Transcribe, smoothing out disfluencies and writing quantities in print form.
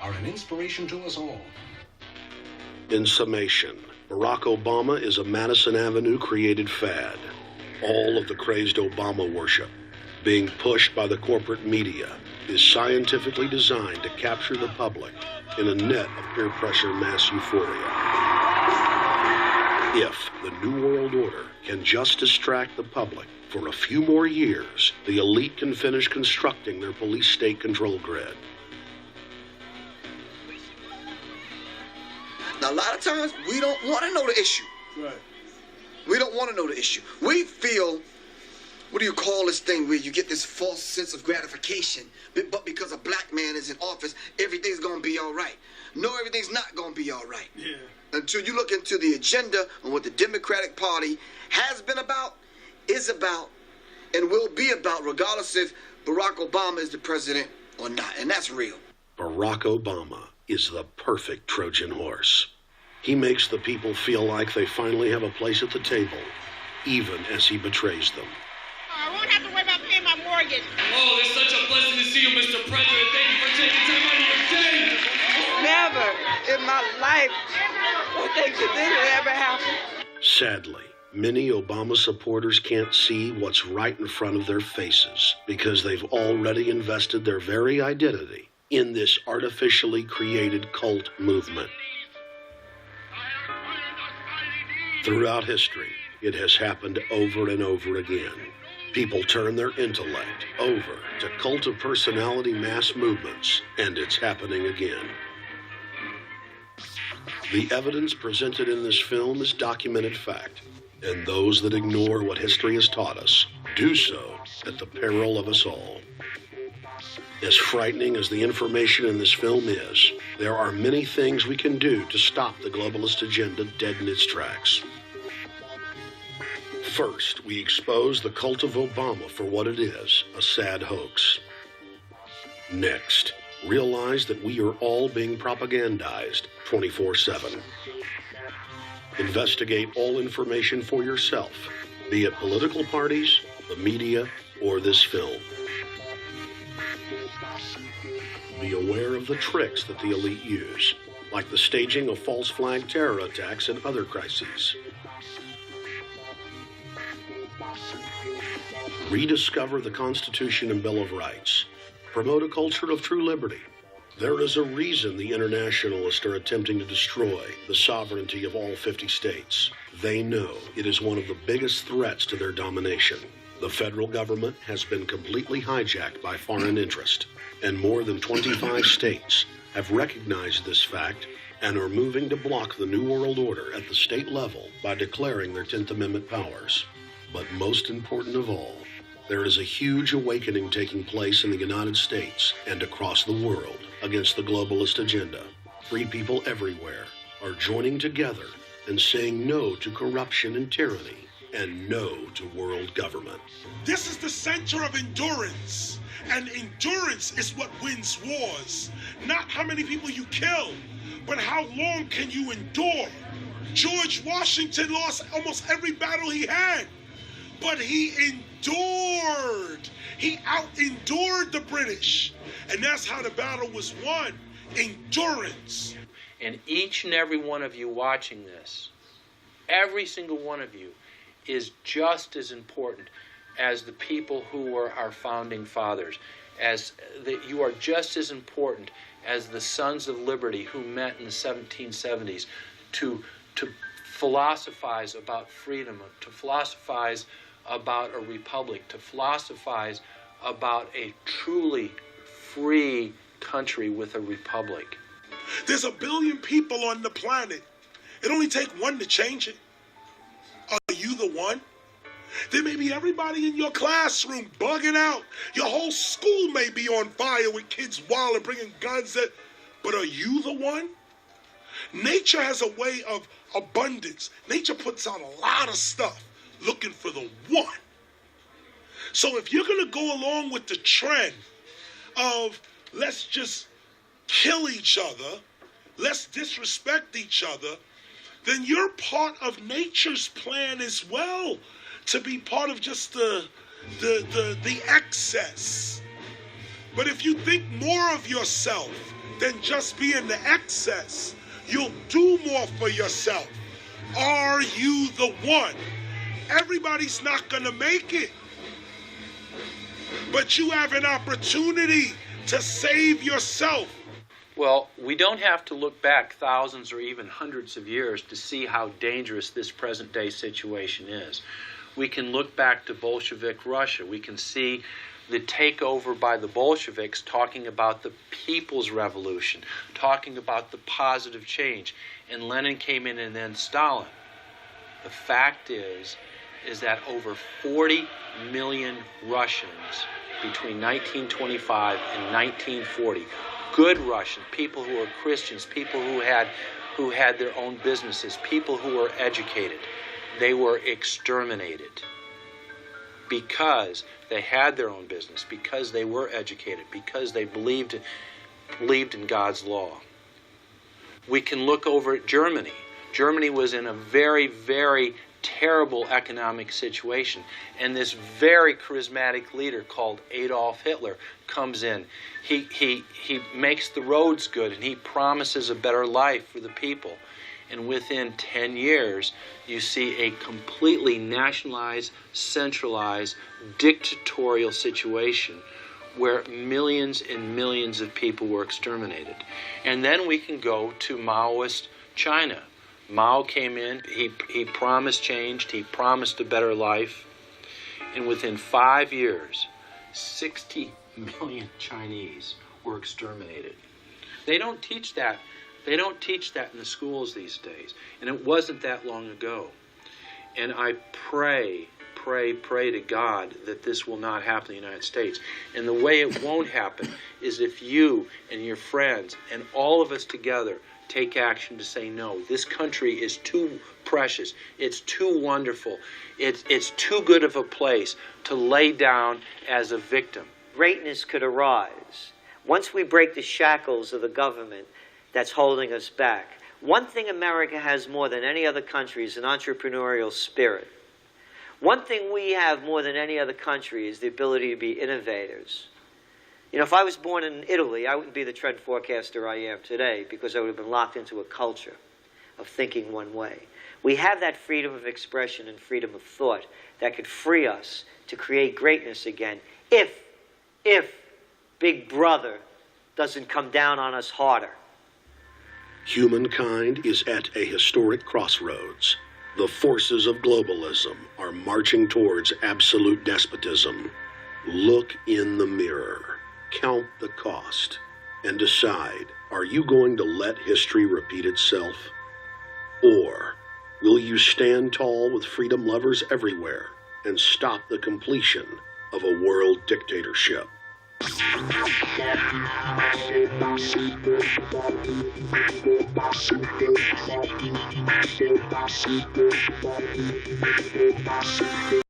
are an inspiration to us all. In summation, Barack Obama is a Madison Avenue created fad. All of the crazed Obama worship, being pushed by the corporate media, is scientifically designed to capture the public in a net of peer pressure mass euphoria. If the New World Order can just distract the public for a few more years, the elite can finish constructing their police state control grid. Now, a lot of times, we don't want to know the issue. Right. We don't want to know the issue. We feel, what do you call this thing where you get this false sense of gratification, but because a black man is in office, everything's going to be all right. No, everything's not going to be all right. Yeah. Until you look into the agenda on what the Democratic Party has been about, is about, and will be about, regardless if Barack Obama is the president or not. And that's real. Barack Obama is the perfect Trojan horse. He makes the people feel like they finally have a place at the table, even as he betrays them. I won't have to worry about paying my mortgage. Oh, it's such a blessing to see you, Mr. President. Thank you for taking time out of your day. Never in my life would think that this would ever happen. Sadly, many Obama supporters can't see what's right in front of their faces because they've already invested their very identity in this artificially created cult movement. Throughout history, it has happened over and over again. People turn their intellect over to cult of personality mass movements, and it's happening again. The evidence presented in this film is documented fact, and those that ignore what history has taught us do so at the peril of us all. As frightening as the information in this film is, there are many things we can do to stop the globalist agenda dead in its tracks. First, we expose the cult of Obama for what it is, a sad hoax. Next, realize that we are all being propagandized 24/7. Investigate all information for yourself, be it political parties, the media, or this film. Be aware of the tricks that the elite use, like the staging of false flag terror attacks and other crises. Rediscover the Constitution and Bill of Rights. Promote a culture of true liberty. There is a reason the internationalists are attempting to destroy the sovereignty of all 50 states. They know it is one of the biggest threats to their domination. The federal government has been completely hijacked by foreign interest, and more than 25 states have recognized this fact and are moving to block the New World Order at the state level by declaring their 10th Amendment powers. But most important of all, there is a huge awakening taking place in the United States and across the world against the globalist agenda. Free people everywhere are joining together and saying no to corruption and tyranny and no to world government. This is the center of endurance. And endurance is what wins wars. Not how many people you kill, but how long can you endure? George Washington lost almost every battle he had, but he endured. He out-endured the British. And that's how the battle was won. Endurance. And each and every one of you watching this, every single one of you, is just as important as the people who were our founding fathers. You are just as important as the Sons of Liberty who met in the 1770s to philosophize about freedom, to philosophize about a republic, to philosophize about a truly free country with a republic. There's 1 billion people on the planet. It only takes one to change it. Are you the one? There may be everybody in your classroom bugging out. Your whole school may be on fire with kids wilding, bringing guns. But are you the one? Nature has a way of abundance. Nature puts out a lot of stuff looking for the one. So if you're going to go along with the trend of let's just kill each other, let's disrespect each other, then you're part of nature's plan as well, to be part of just the excess. But if you think more of yourself than just being the excess, you'll do more for yourself. Are you the one? Everybody's not going to make it. But you have an opportunity to save yourself. Well, we don't have to look back thousands or even hundreds of years to see how dangerous this present day situation is. We can look back to Bolshevik Russia. We can see the takeover by the Bolsheviks talking about the people's revolution, talking about the positive change. And Lenin came in, and then Stalin. The fact is that over 40 million Russians between 1925 and 1940, good Russians, people who were Christians, people who had their own businesses, people who were educated, they were exterminated because they had their own business, because they were educated, because they believed in God's law. We can look over at Germany. Germany was in a very, very terrible economic situation, and this very charismatic leader called Adolf Hitler comes in. He makes the roads good, and he promises a better life for the people. And within 10 years, you see a completely nationalized, centralized, dictatorial situation where millions and millions of people were exterminated. And then we can go to Maoist China. Mao came in, he promised change, he promised a better life, and within 5 years, 60 million Chinese were exterminated. They don't teach that. They don't teach that in the schools these days, and it wasn't that long ago. And I pray to God that this will not happen in the United States. And the way it won't happen is if you and your friends and all of us together take action to say, no, this country is too precious, it's too wonderful, it's too good of a place to lay down as a victim. Greatness could arise once we break the shackles of the government that's holding us back. One thing America has more than any other country is an entrepreneurial spirit. One thing we have more than any other country is the ability to be innovators. You know, if I was born in Italy, I wouldn't be the trend forecaster I am today because I would have been locked into a culture of thinking one way. We have that freedom of expression and freedom of thought that could free us to create greatness again if Big Brother doesn't come down on us harder. Humankind is at a historic crossroads. The forces of globalism are marching towards absolute despotism. Look in the mirror. Count the cost and decide, are you going to let history repeat itself? Or will you stand tall with freedom lovers everywhere and stop the completion of a world dictatorship?